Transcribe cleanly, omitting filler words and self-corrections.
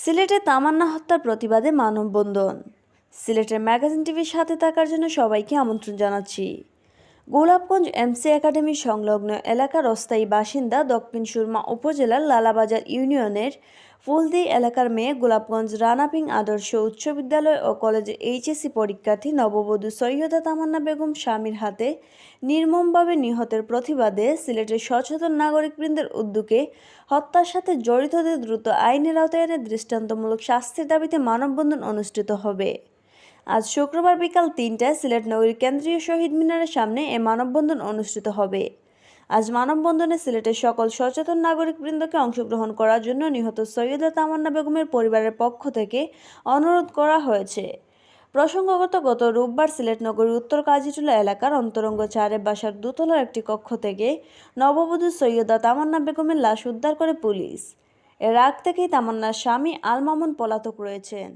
সিলেটে তামান্না হত্যার প্রতিবাদে মানববন্ধন। সিলেটের ম্যাগাজিন টিভির সাথে থাকার জন্য সবাইকে আমন্ত্রণ জানাচ্ছি। গোলাপগঞ্জ এমসি একাডেমি সংলগ্ন এলাকার অস্থায়ী বাসিন্দা দক্ষিণ সুরমা উপজেলার লালাবাজার ইউনিয়নের ফুলদি এলাকার মেয়ে গোলাপগঞ্জ রানাপিং আদর্শ উচ্চ বিদ্যালয় ও কলেজের এইচএসসি পরীক্ষার্থী নববধূ সৈয়দা তামান্না বেগম স্বামীর হাতে নির্মমভাবে নিহতের প্রতিবাদে সিলেটের সচেতন নাগরিকবৃন্দের উদ্যোগে হত্যার সাথে জড়িতদের দ্রুত আইনের আওতায় এনে দৃষ্টান্তমূলক শাস্তির দাবিতে মানববন্ধন অনুষ্ঠিত হবে। আজ শুক্রবার বিকাল ৩টায় সিলেট নগরীর কেন্দ্রীয় শহীদ মিনারের সামনে এ মানববন্ধন অনুষ্ঠিত হবে। আজ মানববন্ধনে সিলেটের সকল সচেতন নাগরিকবৃন্দকে অংশগ্রহণ করার জন্য নিহত সৈয়দা তামান্না বেগমের পরিবারের পক্ষ থেকে অনুরোধ করা হয়েছে। প্রসঙ্গত, গত রোববার সিলেট নগরীর উত্তর কাজীটুলা এলাকার অন্তরঙ্গ ৪ বাসার দোতলার একটি কক্ষ থেকে নববধূ সৈয়দা তামান্না বেগমের লাশ উদ্ধার করে পুলিশ। এর আগ থেকেই তামান্নার স্বামী আল মামুন পলাতক রয়েছেন।